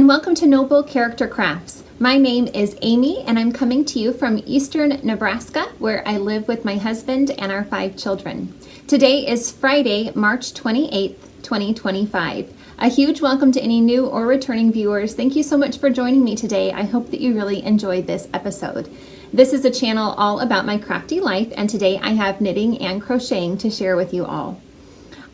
and welcome to Noble Character Crafts. My name is Amy and I'm coming to you from eastern Nebraska, where I live with my husband and our 5 children. Today is Friday, March 28th, 2025. A huge welcome to any new or returning viewers. Thank you so much for joining me today. I hope that you really enjoyed this episode. This is a channel all about my crafty life, and today I have knitting and crocheting to share with you all.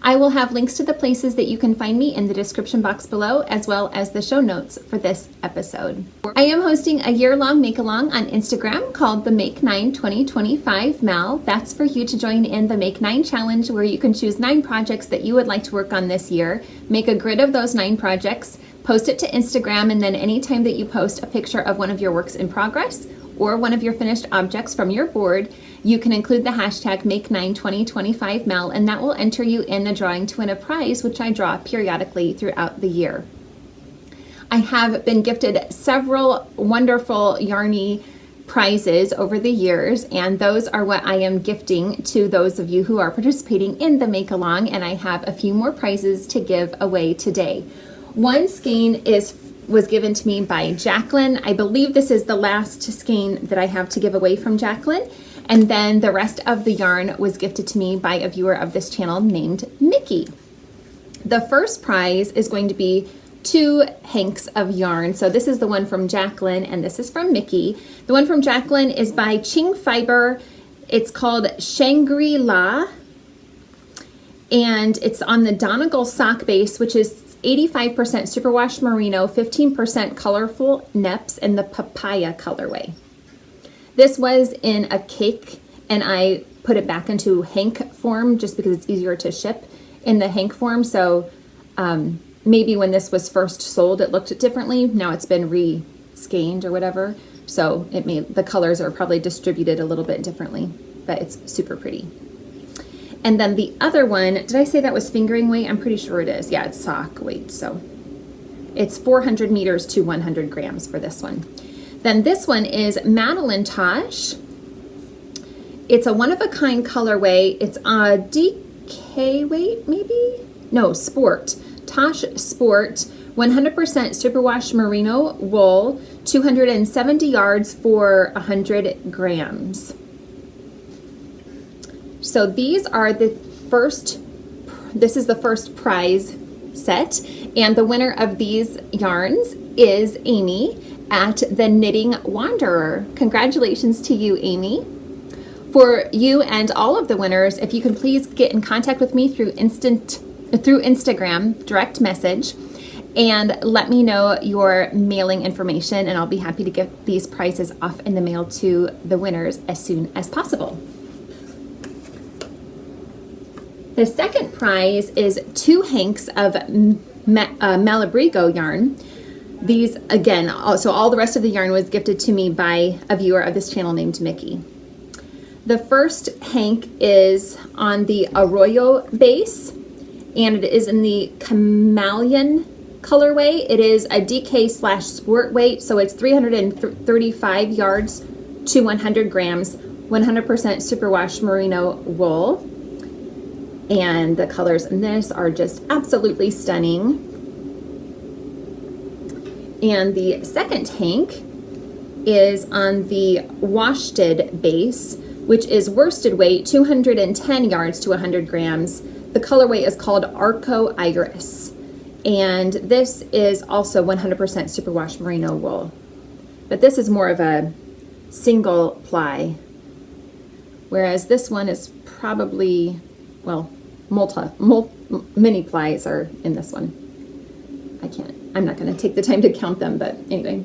I will have links to the places that you can find me in the description box below, as well as the show notes for this episode. I am hosting a year-long make-along on Instagram called the Make 9 2025 Mal. That's for you to join in the Make 9 challenge, where you can choose 9 projects that you would like to work on this year, make a grid of those 9 projects, post it to Instagram, and then anytime that you post a picture of one of your works in progress or one of your finished objects from your board, you can include the hashtag Make92025Mal, and that will enter you in the drawing to win a prize, which I draw periodically throughout the year. I have been gifted several wonderful yarny prizes over the years, and those are what I am gifting to those of you who are participating in the Makealong, and I have a few more prizes to give away today. One skein was given to me by Jacqueline. I believe this is the last skein that I have to give away from Jacqueline. And then the rest of the yarn was gifted to me by a viewer of this channel named Mickey. The first prize is going to be 2 hanks of yarn. So this is the one from Jacqueline and this is from Mickey. The one from Jacqueline is by Ching Fiber. It's called Shangri-La, and it's on the Donegal sock base, which is 85% superwash merino, 15% colorful neps, and the papaya colorway. This was in a cake, and I put it back into hank form just because it's easier to ship in the hank form. So maybe when this was first sold, it looked differently. Now it's been re-skeined or whatever. So the colors are probably distributed a little bit differently, but it's super pretty. And then the other one, did I say that was fingering weight? I'm pretty sure it is. Yeah, it's sock weight. So it's 400 meters to 100 grams for this one. Then this one is Madelinetosh. It's a one-of-a-kind colorway. It's a DK weight, maybe? No, Sport. Tosh Sport, 100% superwash merino wool, 270 yards for 100 grams. So these are this is the first prize set, and the winner of these yarns is Amy at the Knitting Wanderer. Congratulations to you, Amy. For you and all of the winners, if you can please get in contact with me through Instagram, direct message, and let me know your mailing information, and I'll be happy to get these prizes off in the mail to the winners as soon as possible. The second prize is 2 hanks of Malabrigo yarn. These, again, so all the rest of the yarn was gifted to me by a viewer of this channel named Mickey. The first hank is on the Arroyo base, and it is in the Chameleon colorway. It is a DK/squirt weight, so it's 335 yards to 100 grams, 100% superwash merino wool. And the colors in this are just absolutely stunning. And the second hank is on the worsted base, which is worsted weight, 210 yards to 100 grams. The colorway is called Arco Iris. And this is also 100% superwash merino wool. But this is more of a single ply, whereas this one is probably, well, many plies are in this one. I'm not going to take the time to count them, but anyway.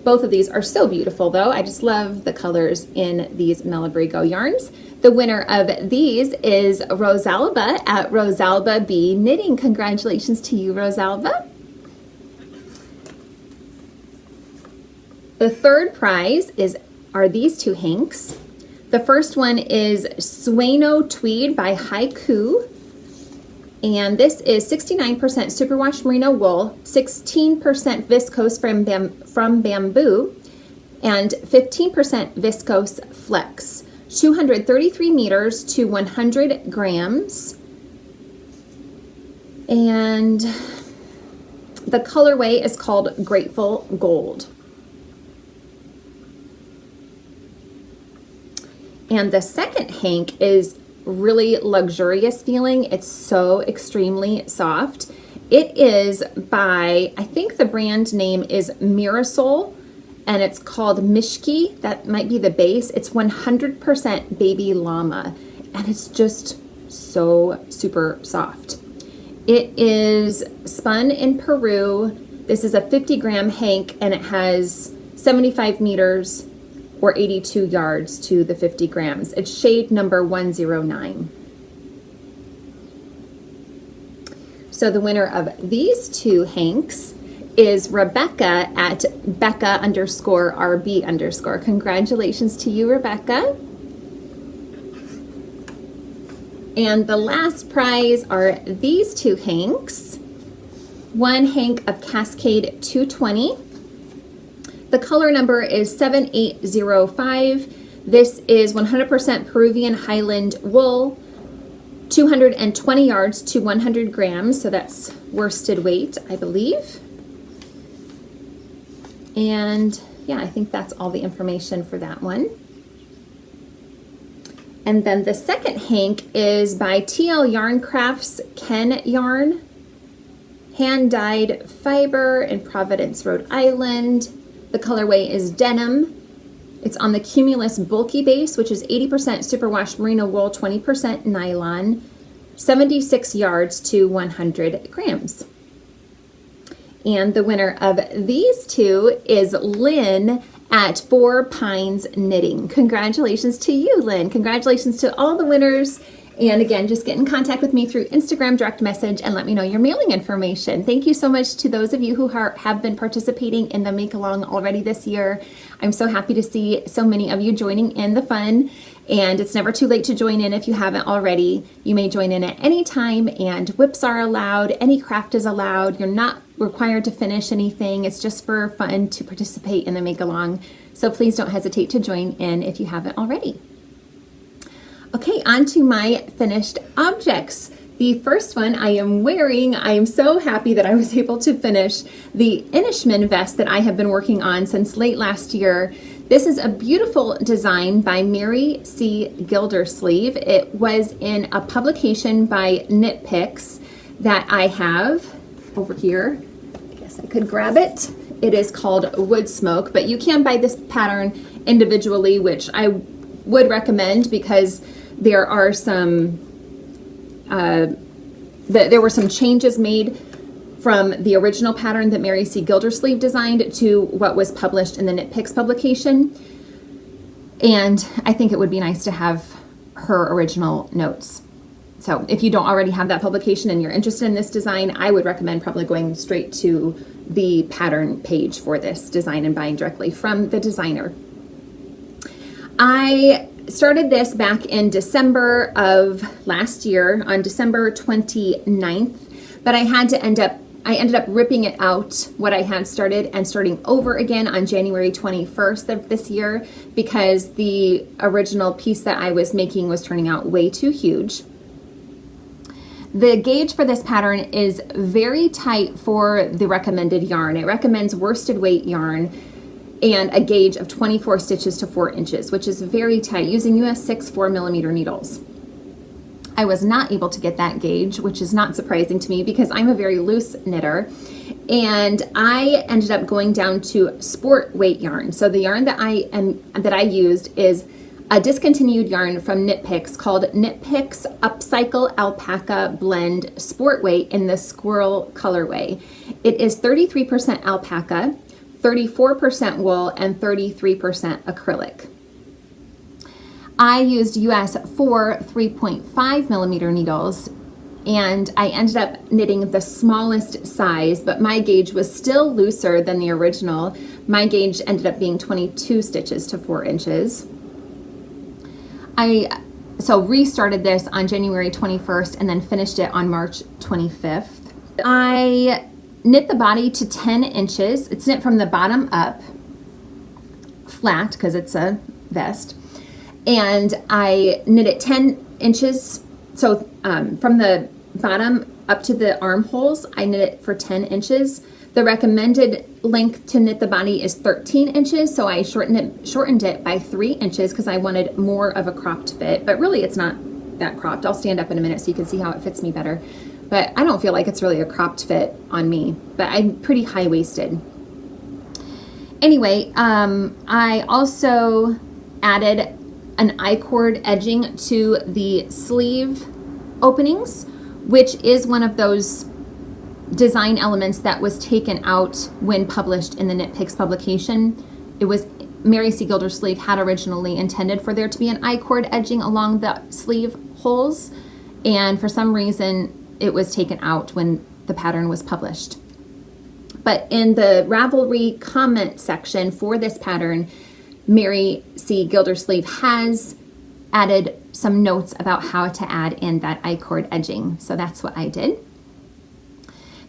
Both of these are so beautiful, though. I just love the colors in these Malabrigo yarns. The winner of these is Rosalba at Rosalba B Knitting. Congratulations to you, Rosalba. The third prize are these 2 hanks. The first one is Sueno Tweed by Haiku. And this is 69% superwash merino wool, 16% viscose from bamboo, and 15% viscose flex. 233 meters to 100 grams. And The colorway is called Grateful Gold. And the second hank is really luxurious feeling. It's so extremely soft. It is by, I think the brand name is Mirasol, and it's called Mishki. That might be the base. It's 100% baby llama, and it's just so super soft. It is spun in Peru. This is a 50-gram hank, and it has 75 meters or 82 yards to the 50 grams. It's shade number 109. So the winner of these two hanks is Rebecca at Becca_RB_. Congratulations to you, Rebecca. And the last prize are these two hanks. One hank of Cascade 220. The color number is 7805. This is 100% Peruvian Highland wool, 220 yards to 100 grams. So that's worsted weight, I believe. And yeah, I think that's all the information for that one. And then the second hank is by TL Yarn Crafts Ken Yarn, hand-dyed fiber in Providence, Rhode Island. The colorway is denim. It's on the Cumulus bulky base, which is 80% superwash merino wool, 20% nylon, 76 yards to 100 grams. And the winner of these two is Lynn at Four Pines Knitting. Congratulations to you, Lynn. Congratulations to all the winners. And again, just get in contact with me through Instagram direct message and let me know your mailing information. Thank you so much to those of you who have been participating in the Makealong already this year. I'm so happy to see so many of you joining in the fun. And it's never too late to join in if you haven't already. You may join in at any time, and whips are allowed. Any craft is allowed. You're not required to finish anything. It's just for fun to participate in the Makealong. So please don't hesitate to join in if you haven't already. Okay, on to my finished objects. The first one I am wearing, I am so happy that I was able to finish the Inishmann vest that I have been working on since late last year. This is a beautiful design by Mary C. Gildersleeve. It was in a publication by Knit Picks that I have over here. I guess I could grab it. It is called Wood Smoke, but you can buy this pattern individually, which I would recommend because there are some, there were some changes made from the original pattern that Mary C. Gildersleeve designed to what was published in the Knit Picks publication. And I think it would be nice to have her original notes. So if you don't already have that publication and you're interested in this design, I would recommend probably going straight to the pattern page for this design and buying directly from the designer. I started this back in December of last year, on December 29th, but I ended up ripping it out, what I had started, and starting over again on January 21st of this year because the original piece that I was making was turning out way too huge. The gauge for this pattern is very tight for the recommended yarn. It recommends worsted weight yarn and a gauge of 24 stitches to 4 inches, which is very tight, using US 6 4mm needles. I was not able to get that gauge, which is not surprising to me because I'm a very loose knitter, and I ended up going down to sport weight yarn. So the yarn that I used is a discontinued yarn from Knit Picks called Knit Picks Upcycle Alpaca Blend Sport Weight in the Squirrel colorway. It is 33% alpaca, 34% wool, and 33% acrylic. I used US 4 3.5mm needles, and I ended up knitting the smallest size, but my gauge was still looser than the original. My gauge ended up being 22 stitches to 4 inches. I restarted this on January 21st and then finished it on March 25th. I knit the body to 10 inches. It's knit from the bottom up, flat because it's a vest. And I knit it 10 inches, so from the bottom up to the armholes, I knit it for 10 inches. The recommended length to knit the body is 13 inches, so I shortened it by 3 inches because I wanted more of a cropped fit, but really it's not that cropped. I'll stand up in a minute so you can see how it fits me better. But I don't feel like it's really a cropped fit on me, but I'm pretty high-waisted. Anyway, I also added an I-cord edging to the sleeve openings, which is one of those design elements that was taken out when published in the Knit Picks publication. It was Mary C. Gildersleeve had originally intended for there to be an I-cord edging along the sleeve holes, and for some reason it was taken out when the pattern was published. But in the Ravelry comment section for this pattern, Mary C. Gildersleeve has added some notes about how to add in that I-cord edging. So that's what I did.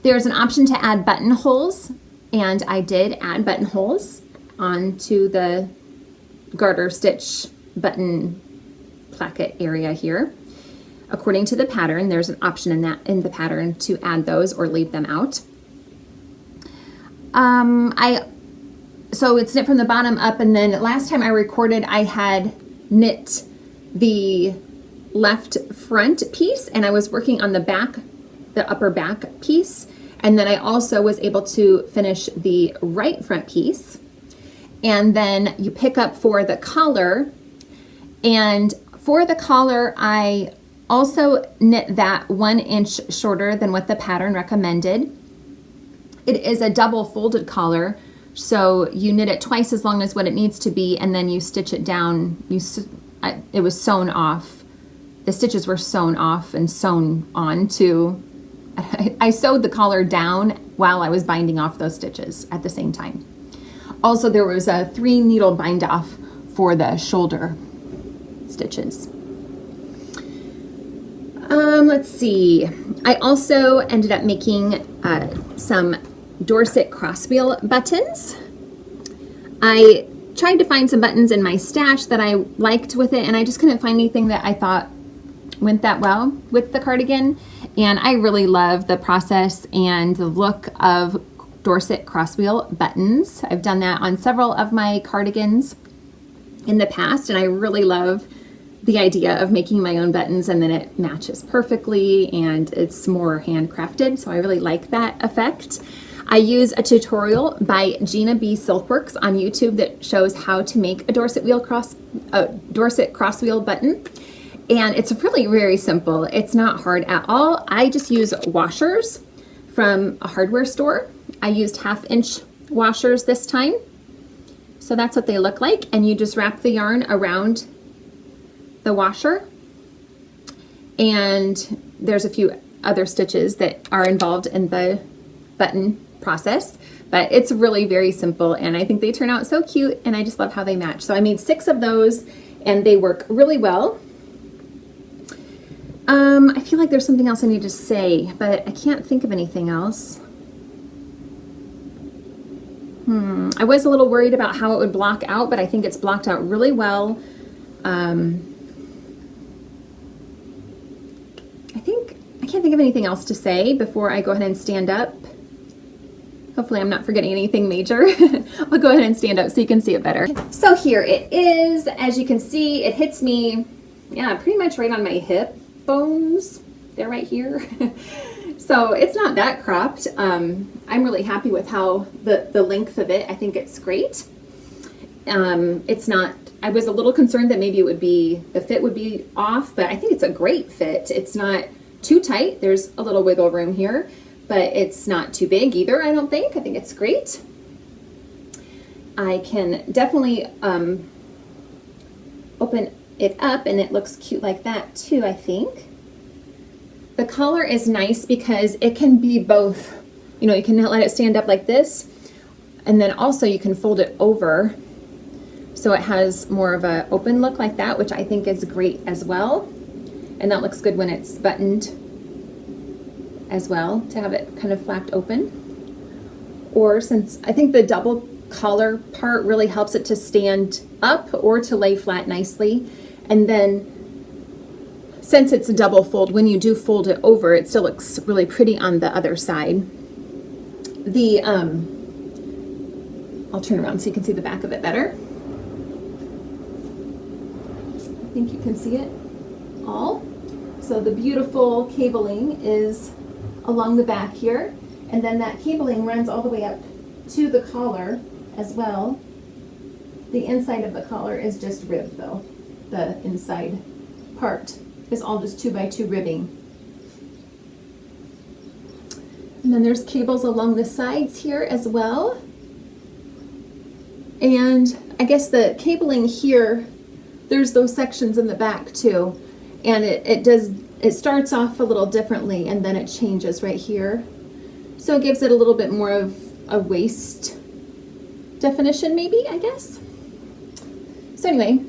There's an option to add buttonholes, and I did add buttonholes onto the garter stitch button placket area here. According to the pattern, there's an option in the pattern to add those or leave them out. So it's knit from the bottom up, and then last time I recorded, I had knit the left front piece, and I was working on the back, the upper back piece, and then I also was able to finish the right front piece. And then you pick up for the collar, and for the collar, I also knit that 1 inch shorter than what the pattern recommended. It is a double folded collar, so you knit it twice as long as what it needs to be, and then you stitch it down. It was sewn off. The stitches were sewn off and sewn on to, I sewed the collar down while I was binding off those stitches at the same time. Also, there was a 3 needle bind off for the shoulder stitches. Let's see. I also ended up making some Dorset crosswheel buttons. I tried to find some buttons in my stash that I liked with it, and I just couldn't find anything that I thought went that well with the cardigan. And I really love the process and the look of Dorset crosswheel buttons. I've done that on several of my cardigans in the past, and I really love the idea of making my own buttons, and then it matches perfectly and it's more handcrafted, so I really like that effect. I use a tutorial by Gina-B Silkworks on YouTube that shows how to make a Dorset crosswheel button, and it's really very simple. It's not hard at all. I just use washers from a hardware store. I used 1/2 inch washers this time, so that's what they look like, and you just wrap the yarn around the washer, and there's a few other stitches that are involved in the button process, but it's really very simple, and I think they turn out so cute, and I just love how they match. So I made 6 of those, and they work really well. I feel like there's something else I need to say, but I can't think of anything else. I was a little worried about how it would block out, but I think it's blocked out really well. I can't think of anything else to say before I go ahead and stand up. Hopefully I'm not forgetting anything major. I'll go ahead and stand up so you can see it better. So here it is. As you can see, it hits me, yeah, pretty much right on my hip bones. They're right here. So it's not that cropped. I'm really happy with how the length of it. I think it's great. It's not, I was a little concerned that maybe the fit would be off, but I think it's a great fit. It's not too tight. There's a little wiggle room here, but it's not too big either, I don't think. I think it's great. I can definitely open it up, and it looks cute like that too, I think. The collar is nice because it can be both, you know, you can let it stand up like this, and then also you can fold it over so it has more of an open look like that, which I think is great as well. And that looks good when it's buttoned as well, to have it kind of flapped open. Or since I think the double collar part really helps it to stand up or to lay flat nicely. And then since it's a double fold, when you do fold it over, it still looks really pretty on the other side. The, I'll turn around so you can see the back of it better. I think you can see it all. So the beautiful cabling is along the back here, and then that cabling runs all the way up to the collar as well. The inside of the collar is just ribbed though. The inside part is all just 2x2 ribbing. And then there's cables along the sides here as well. And I guess the cabling here, there's those sections in the back too. And it starts off a little differently and then it changes right here. So it gives it a little bit more of a waist definition maybe, I guess. So anyway,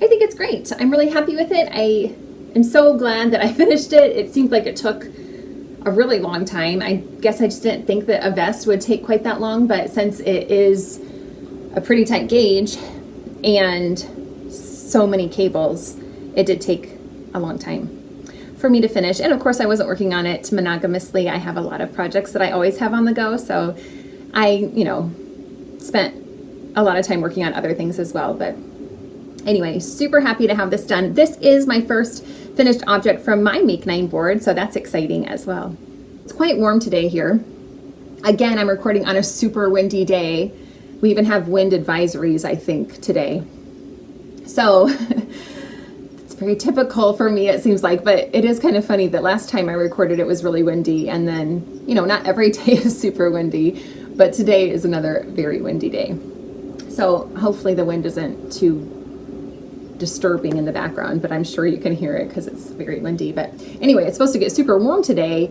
I think it's great. I'm really happy with it. I am so glad that I finished it. It seemed like it took a really long time. I guess I just didn't think that a vest would take quite that long, but since it is a pretty tight gauge and so many cables, it did take a long time for me to finish. And of course I wasn't working on it monogamously. I have a lot of projects that I always have on the go. So I, spent a lot of time working on other things as well. But anyway, super happy to have this done. This is my first finished object from my Make 9 board, so that's exciting as well. It's quite warm today here. Again, I'm recording on a super windy day. We even have wind advisories, I think, today. So it's very typical for me, it seems like, but it is kind of funny that last time I recorded it was really windy, and then, not every day is super windy, but today is another very windy day. So hopefully the wind isn't too disturbing in the background, but I'm sure you can hear it because it's very windy. But anyway, it's supposed to get super warm today,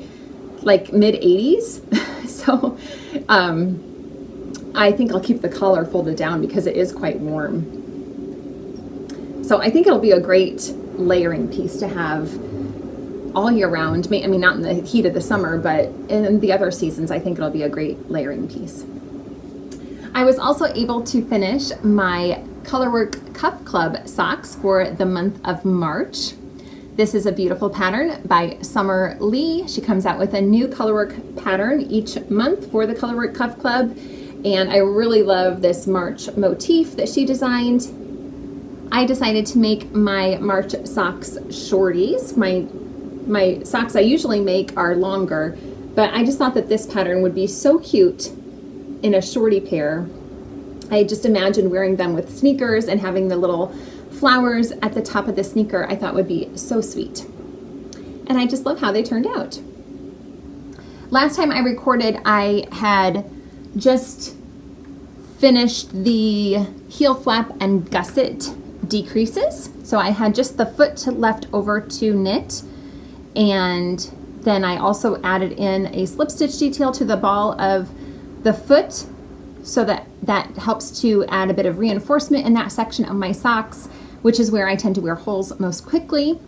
like mid 80s. So I think I'll keep the collar folded down because it is quite warm. So I think it'll be a great layering piece to have all year round. I mean, not in the heat of the summer, but in the other seasons, I think it'll be a great layering piece. I was also able to finish my Colorwork Cuff Club socks for the month of March. This is a beautiful pattern by Summer Lee. She comes out with a new Colorwork pattern each month for the Colorwork Cuff Club, and I really love this March motif that she designed. I decided to make my March socks shorties. My socks I usually make are longer, but I just thought that this pattern would be so cute in a shorty pair. I just imagined wearing them with sneakers and having the little flowers at the top of the sneaker. I thought would be so sweet. And I just love how they turned out. Last time I recorded, I had just finished the heel flap and gusset decreases. So I had just the foot left over to knit, and then I also added in a slip stitch detail to the ball of the foot, so that helps to add a bit of reinforcement in that section of my socks, which is where I tend to wear holes most quickly.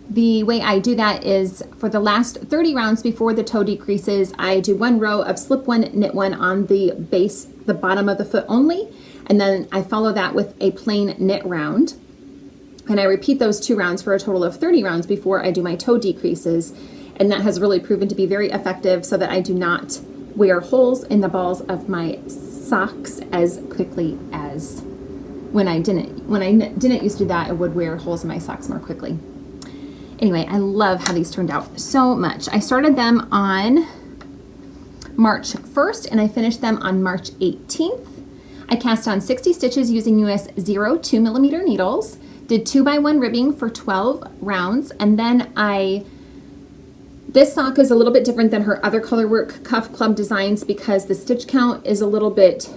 The way I do that is for the last 30 rounds before the toe decreases, I do one row of slip one, knit one on the base, the bottom of the foot only, and then I follow that with a plain knit round. And I repeat those 2 rounds for a total of 30 rounds before I do my toe decreases. And that has really proven to be very effective so that I do not wear holes in the balls of my socks as quickly as when I didn't used to do that. I would wear holes in my socks more quickly. Anyway, I love how these turned out so much. I started them on March 1st and I finished them on March 18th. I cast on 60 stitches using US 0.2 millimeter needles, did 2x1 ribbing for 12 rounds, and then this sock is a little bit different than her other Colorwork Cuff Club designs because the stitch count is a little bit,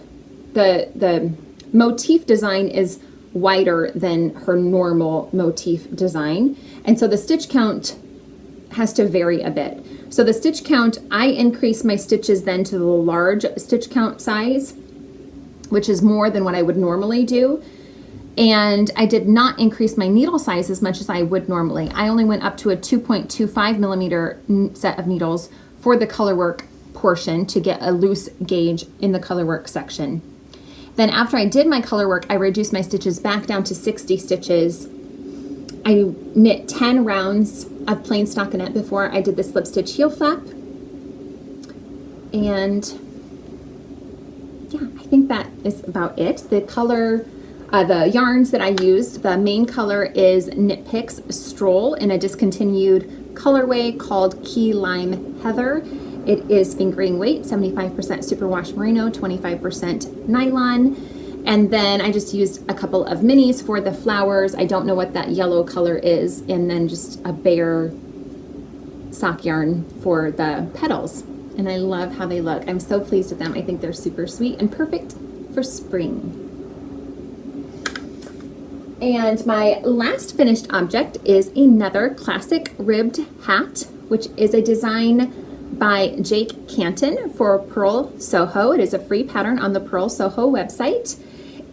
the motif design is wider than her normal motif design. And so the stitch count has to vary a bit. So the stitch count, I increase my stitches then to the large stitch count size, which is more than what I would normally do. And I did not increase my needle size as much as I would normally. I only went up to a 2.25 millimeter set of needles for the Colorwork portion to get a loose gauge in the Colorwork section. Then after I did my Colorwork, I reduced my stitches back down to 60 stitches. I knit 10 rounds of plain stockinette before I did the slip stitch heel flap. And yeah, I think that is about it. The color, the yarns that I used, the main color is Knit Picks Stroll in a discontinued colorway called Key Lime Heather. It is fingering weight, 75% superwash merino, 25% nylon. And then I just used a couple of minis for the flowers. I don't know what that yellow color is. And then just a bare sock yarn for the petals. And I love how they look. I'm so pleased with them. I think they're super sweet and perfect for spring. And my last finished object is another classic ribbed hat, which is a design by Jake Canton for Purl Soho. It is a free pattern on the Purl Soho website.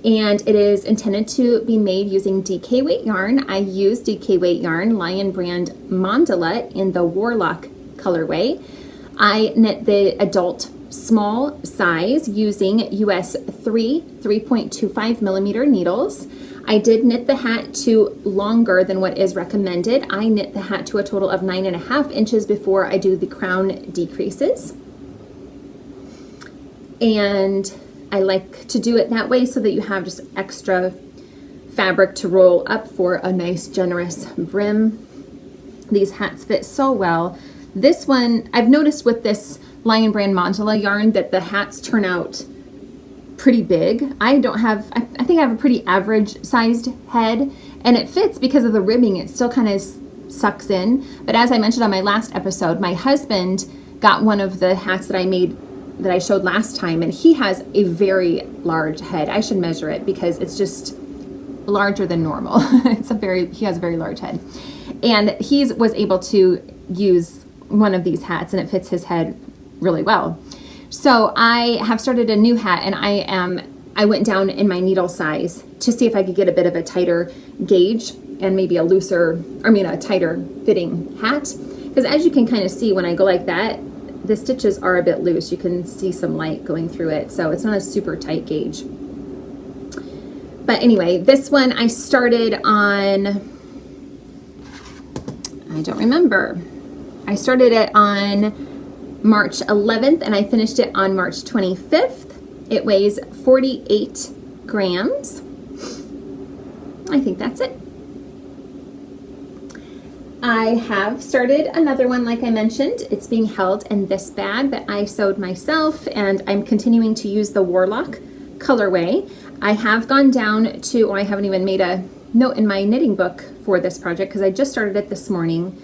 And it is intended to be made using DK weight yarn. I use DK weight yarn, Lion brand Mandala in the Warlock colorway. I knit the adult small size using US 3.25 millimeter needles. I did knit the hat to longer than what is recommended. I knit the hat to a total of 9.5 inches before I do the crown decreases. And I like to do it that way so that you have just extra fabric to roll up for a nice generous brim. These hats fit so well. This one, I've noticed with this Lion brand Mandala yarn that the hats turn out pretty big. I think I have a pretty average sized head, and it fits because of the ribbing. It still kind of sucks in. But as I mentioned on my last episode, my husband got one of the hats that I made that I showed last time, and he has a very large head. I should measure it because it's just larger than normal. He has a very large head. And he was able to use one of these hats, and it fits his head really well. So I have started a new hat, and I went down in my needle size to see if I could get a bit of a tighter gauge and maybe a tighter fitting hat. Because as you can kind of see when I go like that, the stitches are a bit loose. You can see some light going through it, so it's not a super tight gauge. But anyway, this one I started on, I don't remember. I started it on March 11th and I finished it on March 25th. It weighs 48 grams. I think that's it. I have started another one, like I mentioned. It's being held in this bag that I sewed myself, and I'm continuing to use the Warlock colorway. I have gone down to, I haven't even made a note in my knitting book for this project because I just started it this morning.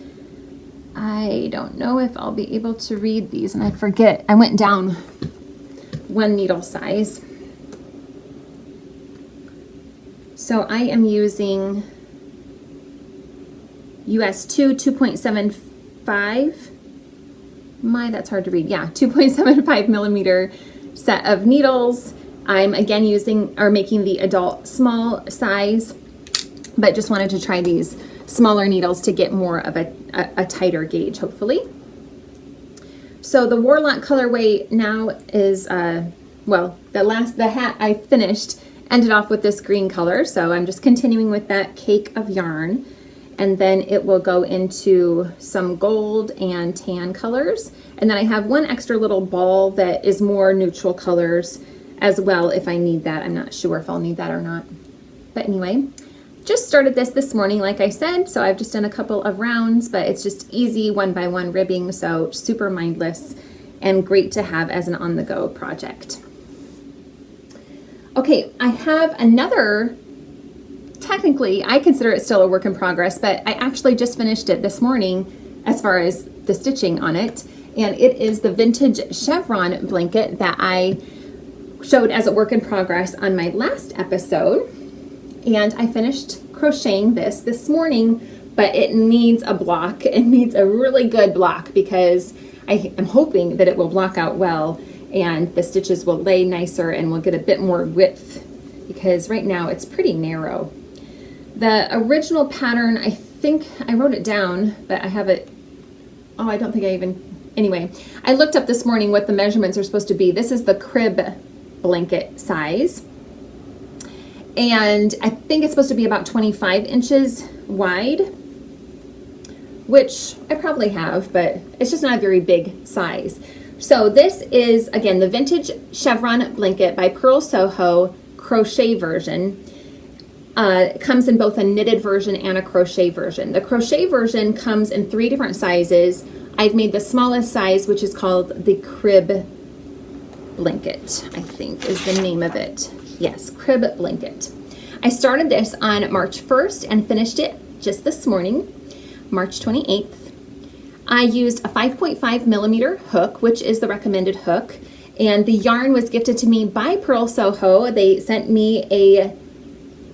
I don't know if I'll be able to read these, and I forget. I went down one needle size. So I am using US 2.75. That's hard to read. Yeah, 2.75 millimeter set of needles. I'm again making the adult small size, but just wanted to try these smaller needles to get more of a tighter gauge, hopefully. So the Warlock colorway now is, the hat I finished ended off with this green color, so I'm just continuing with that cake of yarn. And then it will go into some gold and tan colors. And then I have one extra little ball that is more neutral colors as well if I need that. I'm not sure if I'll need that or not. But anyway, just started this morning, like I said, so I've just done a couple of rounds, but it's just easy 1x1 ribbing, so super mindless and great to have as an on-the-go project. Okay, I have another. Technically, I consider it still a work in progress, but I actually just finished it this morning as far as the stitching on it. And it is the vintage Chevron blanket that I showed as a work in progress on my last episode. And I finished crocheting this morning, but it needs a block. It needs a really good block because I am hoping that it will block out well and the stitches will lay nicer and we'll get a bit more width because right now it's pretty narrow. The original pattern, I think I wrote it down, but I have it, I don't think I even, anyway, I looked up this morning what the measurements are supposed to be. This is the crib blanket size. And I think it's supposed to be about 25 inches wide, which I probably have, but it's just not a very big size. So this is, again, the vintage Chevron blanket by Purl Soho crochet version. It comes in both a knitted version and a crochet version. The crochet version comes in 3 different sizes. I've made the smallest size, which is called the crib blanket, I think is the name of it. Yes, crib blanket. I started this on March 1st and finished it just this morning, March 28th. I used a 5.5 millimeter hook, which is the recommended hook, and the yarn was gifted to me by Purl Soho. They sent me a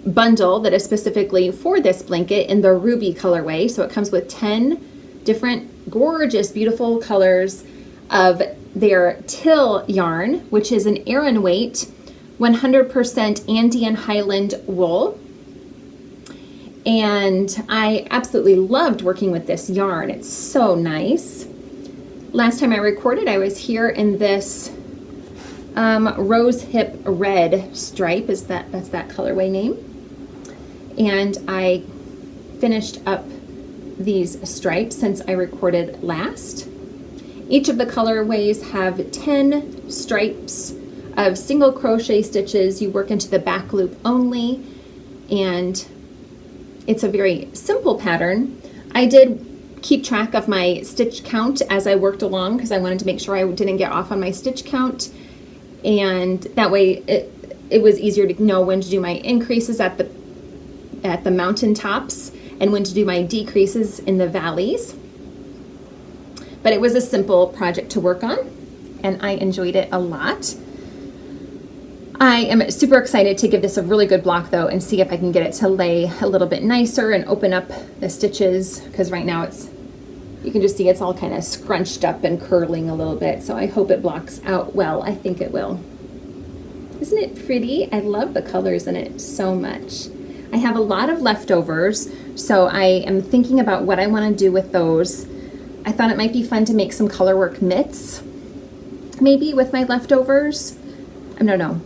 bundle that is specifically for this blanket in the ruby colorway. So it comes with 10 different gorgeous, beautiful colors of their Till yarn, which is an Aran weight, 100% Andean Highland wool. And I absolutely loved working with this yarn. It's so nice. Last time I recorded, I was here in this rose hip red stripe. That's that colorway name. And I finished up these stripes since I recorded last. Each of the colorways have 10 stripes of single crochet stitches. You work into the back loop only, and it's a very simple pattern. I did keep track of my stitch count as I worked along because I wanted to make sure I didn't get off on my stitch count, and that way it was easier to know when to do my increases at the mountain tops and when to do my decreases in the valleys. But it was a simple project to work on, and I enjoyed it a lot. I am super excited to give this a really good block though and see if I can get it to lay a little bit nicer and open up the stitches, because right now you can just see it's all kind of scrunched up and curling a little bit. So I hope it blocks out well. I think it will. Isn't it pretty? I love the colors in it so much. I have a lot of leftovers, so I am thinking about what I want to do with those. I thought it might be fun to make some colorwork mitts, maybe with my leftovers. I don't know.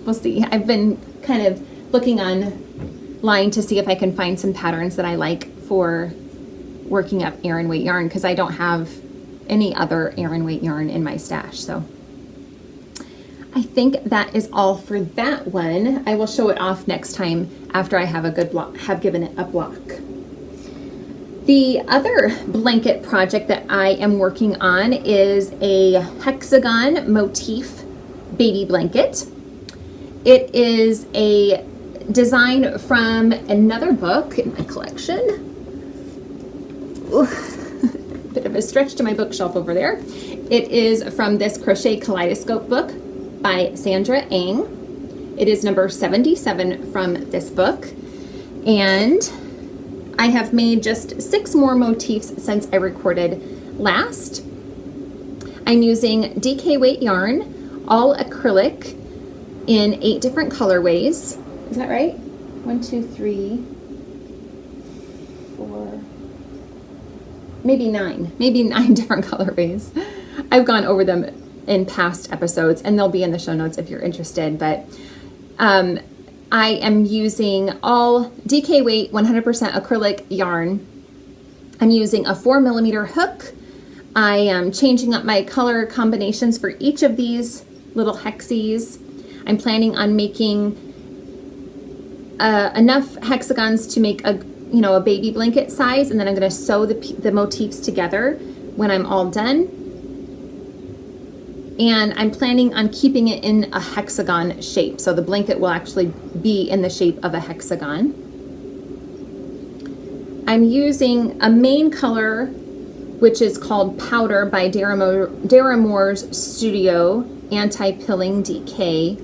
We'll see. I've been kind of looking online to see if I can find some patterns that I like for working up Aran weight yarn, because I don't have any other Aran weight yarn in my stash. So I think that is all for that one. I will show it off next time after I have a good block, have given it a block. The other blanket project that I am working on is a hexagon motif baby blanket. It is a design from another book in my collection. Ooh, bit of a stretch to my bookshelf over there. It is from this Crochet Kaleidoscope book by Sandra Ang. It is number 77 from this book. And I have made just 6 more motifs since I recorded last. I'm using DK weight yarn, all acrylic, in 8 different colorways. Is that right? 1, 2, 3, 4, maybe 9. Maybe 9 different colorways. I've gone over them in past episodes, and they'll be in the show notes if you're interested. But I am using all DK weight 100% acrylic yarn. I'm using a 4 millimeter hook. I am changing up my color combinations for each of these little hexies. I'm planning on making enough hexagons to make a baby blanket size, and then I'm going to sew the motifs together when I'm all done. And I'm planning on keeping it in a hexagon shape, so the blanket will actually be in the shape of a hexagon. I'm using a main color, which is called Powder by Deramores Studio Anti-Pilling DK.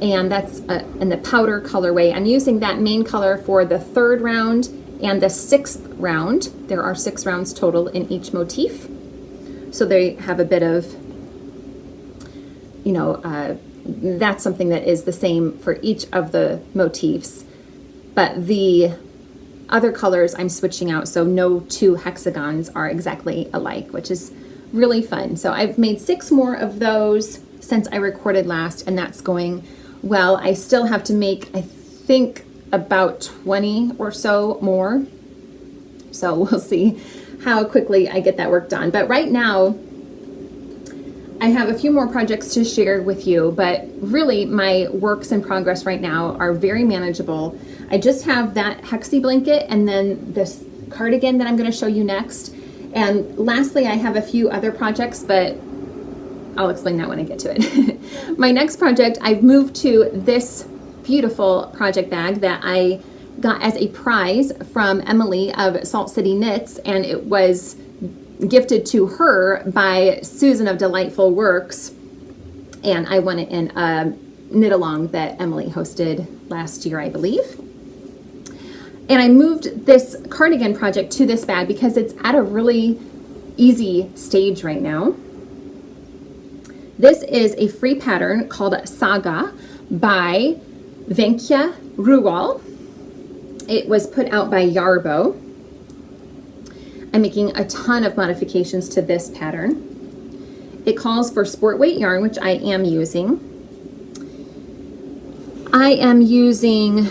And that's in the powder colorway. I'm using that main color for the 3rd round and the 6th round. There are 6 rounds total in each motif. So they have a bit of, that's something that is the same for each of the motifs. But the other colors I'm switching out, so no 2 hexagons are exactly alike, which is really fun. So I've made 6 more of those since I recorded last, and that's going well, I still have to make, I think, about 20 or so more. So we'll see how quickly I get that work done. But right now, I have a few more projects to share with you, but really my works in progress right now are very manageable. I just have that hexie blanket and then this cardigan that I'm going to show you next. And lastly, I have a few other projects, but I'll explain that when I get to it. My next project, I've moved to this beautiful project bag that I got as a prize from Emily of Salt City Knits, and it was gifted to her by Susan of Delightful Works, and I won it in a knit along that Emily hosted last year, I believe. And I moved this cardigan project to this bag because it's at a really easy stage right now. This is a free pattern called Saga by Venkia Ruwal. It was put out by Yarbo. I'm making a ton of modifications to this pattern. It calls for sport weight yarn, which I am using. I am using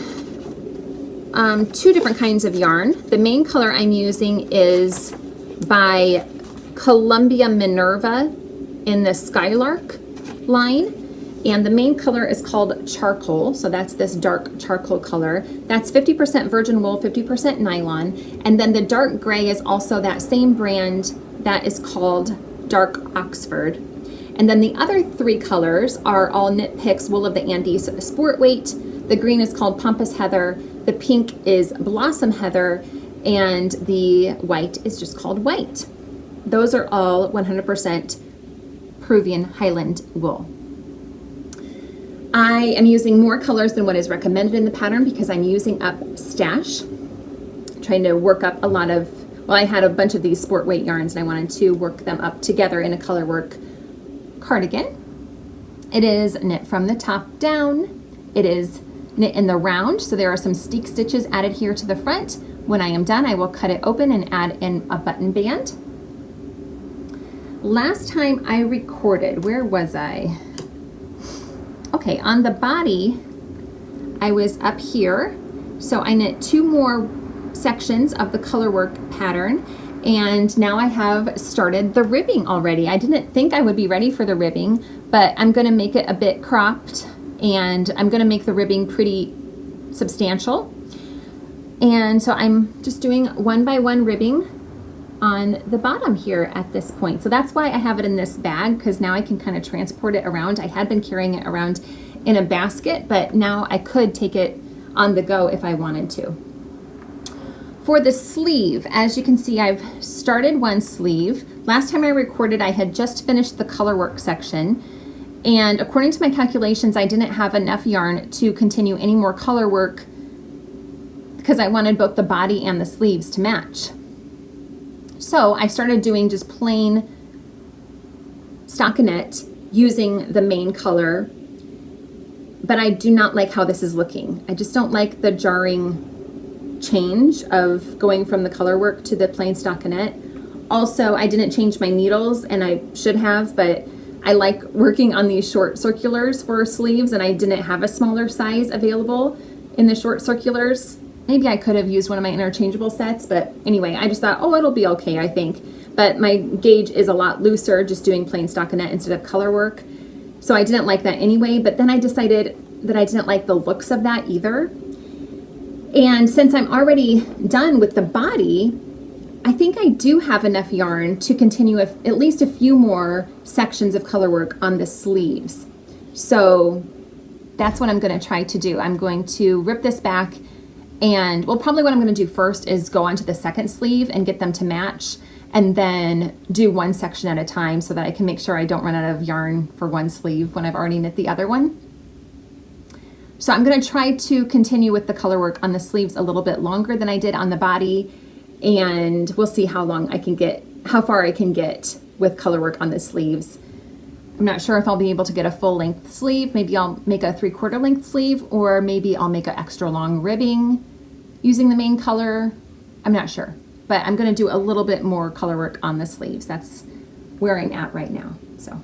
two different kinds of yarn. The main color I'm using is by Columbia Minerva in the Skylark line. And the main color is called Charcoal, so that's this dark charcoal color. That's 50% virgin wool, 50% nylon. And then the dark gray is also that same brand that is called Dark Oxford. And then the other three colors are all Knit Picks Wool of the Andes Sport Weight. The green is called Pampas Heather, the pink is Blossom Heather, and the white is just called White. Those are all 100% Peruvian Highland wool. I am using more colors than what is recommended in the pattern because I'm using up stash, trying to work up a lot of, well, I had a bunch of these sport weight yarns and I wanted to work them up together in a Colorwork cardigan. It is knit from the top down. It is knit in the round, so there are some steek stitches added here to the front. When I am done, I will cut it open and add in a button band. Last time I recorded, where was I? Okay, on the body, I was up here. So I knit two more sections of the Colorwork pattern, and now I have started the ribbing already. I didn't think I would be ready for the ribbing, but I'm gonna make it a bit cropped, and I'm gonna make the ribbing pretty substantial. And so I'm just doing one by one ribbing on the bottom here at this point. So that's why I have it in this bag, because now I can kind of transport it around. I had been carrying it around in a basket, but now I could take it on the go if I wanted to. For the sleeve, as you can see, I've started one sleeve. Last time I recorded, I had just finished the Colorwork section, and according to my calculations, I didn't have enough yarn to continue any more Colorwork because I wanted both the body and the sleeves to match. So I started doing just plain stockinette using the main color, but I do not like how this is looking. I just don't like the jarring change of going from the Colorwork to the plain stockinette. Also, I didn't change my needles, and I should have, but I like working on these short circulars for sleeves, and I didn't have a smaller size available in the short circulars. Maybe I could have used one of my interchangeable sets, but anyway, I just thought, oh, it'll be okay, I think. But my gauge is a lot looser just doing plain stockinette instead of Colorwork. So I didn't like that anyway, but then I decided that I didn't like the looks of that either. And since I'm already done with the body, I think I do have enough yarn to continue at least a few more sections of Colorwork on the sleeves. So that's what I'm going to try to do. I'm going to rip this back, and well, probably what I'm going to do first is go onto the second sleeve and get them to match, and then do one section at a time so that I can make sure I don't run out of yarn for one sleeve when I've already knit the other one. So I'm going to try to continue with the Colorwork on the sleeves a little bit longer than I did on the body, and we'll see how far I can get with Colorwork on the sleeves. I'm not sure if I'll be able to get a full length sleeve. Maybe I'll make a 3/4 length sleeve, or maybe I'll make an extra long ribbing using the main color. I'm not sure, but I'm going to do a little bit more Colorwork on the sleeves. That's where I'm at right now. So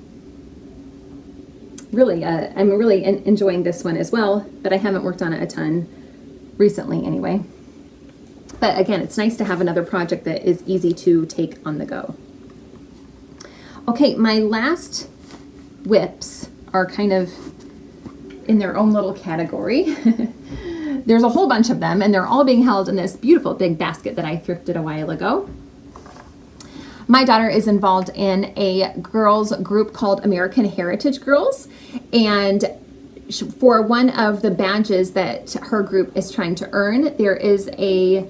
I'm really enjoying this one as well, but I haven't worked on it a ton recently anyway. But again, it's nice to have another project that is easy to take on the go. Okay, my last whips are kind of in their own little category. There's a whole bunch of them, and they're all being held in this beautiful big basket that I thrifted a while ago. My daughter is involved in a girls group called American Heritage Girls, and for one of the badges that her group is trying to earn, there is a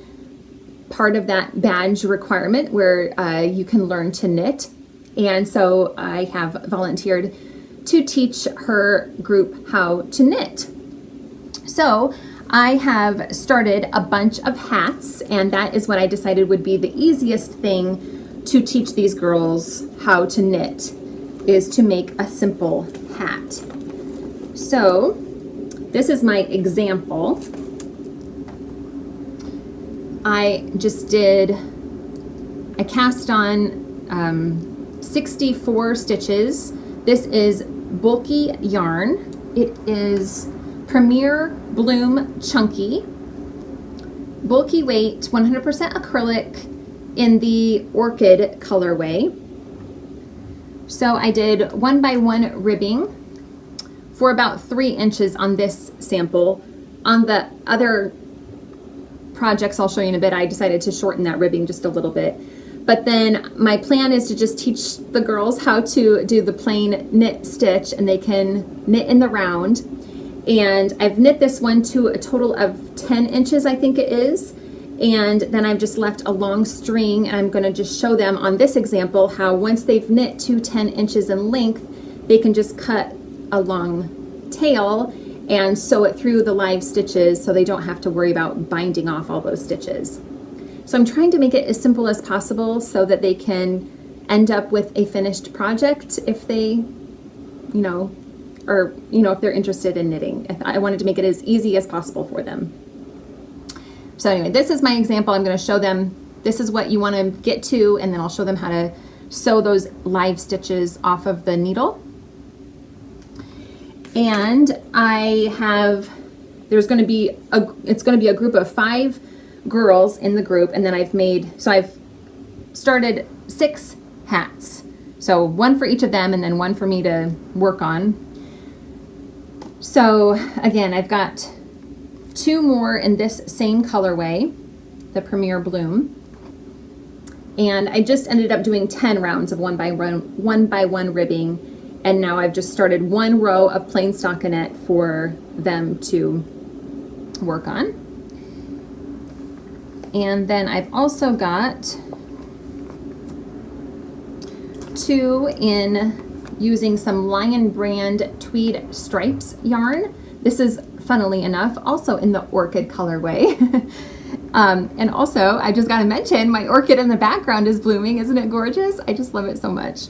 part of that badge requirement where you can learn to knit. And so I have volunteered to teach her group how to knit. So I have started a bunch of hats, and that is what I decided would be the easiest thing to teach these girls how to knit, is to make a simple hat. So this is my example. I cast on 64 stitches. This is bulky yarn. It is Premier Bloom Chunky, bulky weight, 100% acrylic in the orchid colorway. So I did 1x1 ribbing for about 3 inches on this sample. On the other projects I'll show you in a bit, I decided to shorten that ribbing just a little bit. But then my plan is to just teach the girls how to do the plain knit stitch, and they can knit in the round. And I've knit this one to a total of 10 inches, I think it is. And then I've just left a long string, and I'm going to just show them on this example how once they've knit to 10 inches in length, they can just cut a long tail and sew it through the live stitches so they don't have to worry about binding off all those stitches. So I'm trying to make it as simple as possible so that they can end up with a finished project if they, if they're interested in knitting. I wanted to make it as easy as possible for them. So anyway, this is my example. I'm going to show them, this is what you want to get to, and then I'll show them how to sew those live stitches off of the needle. And it's going to be a group of 5 girls in the group, and then I've started 6 hats. So 1 for each of them, and then 1 for me to work on. So again, I've got 2 more in this same colorway, the Premier Bloom. And I just ended up doing 10 rounds of 1x1 ribbing, and now I've just started 1 row of plain stockinette for them to work on. And then I've also got 2 in using some Lion Brand Tweed Stripes yarn. This is, funnily enough, also in the orchid colorway. And also, I just got to mention, my orchid in the background is blooming. Isn't it gorgeous? I just love it so much.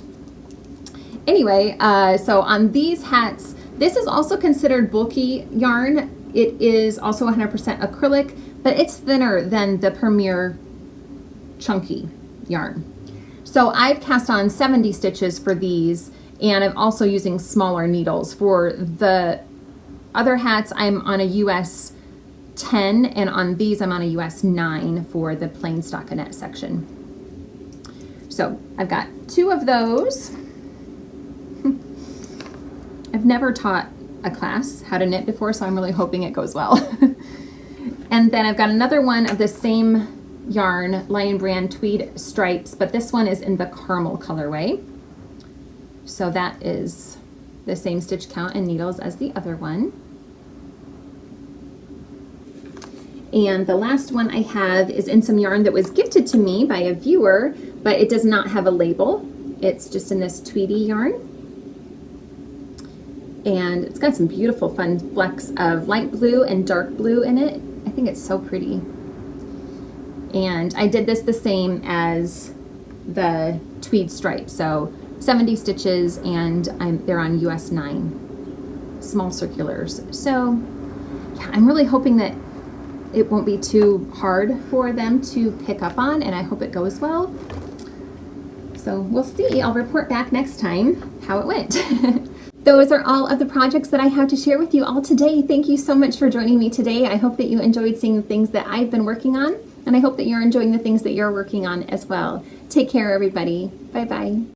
Anyway, so on these hats, this is also considered bulky yarn. It is also 100% acrylic, but it's thinner than the Premier Chunky yarn. So I've cast on 70 stitches for these, and I'm also using smaller needles. For the other hats, I'm on a US 10, and on these I'm on a US 9 for the plain stockinette section. So I've got 2 of those. I've never taught a class how to knit before, so I'm really hoping it goes well. And then I've got another one of the same yarn, Lion Brand Tweed Stripes, but this one is in the caramel colorway. So that is the same stitch count and needles as the other one. And the last one I have is in some yarn that was gifted to me by a viewer, but it does not have a label. It's just in this Tweedy yarn. And it's got some beautiful fun flecks of light blue and dark blue in it. I think it's so pretty. And I did this the same as the Tweed Stripe. So 70 stitches, and they're on US 9 small circulars. So yeah, I'm really hoping that it won't be too hard for them to pick up on, and I hope it goes well. So we'll see. I'll report back next time how it went. those are all of the projects that I have to share with you all today. Thank you so much for joining me today. I hope that you enjoyed seeing the things that I've been working on, and I hope that you're enjoying the things that you're working on as well. Take care, everybody. Bye-bye.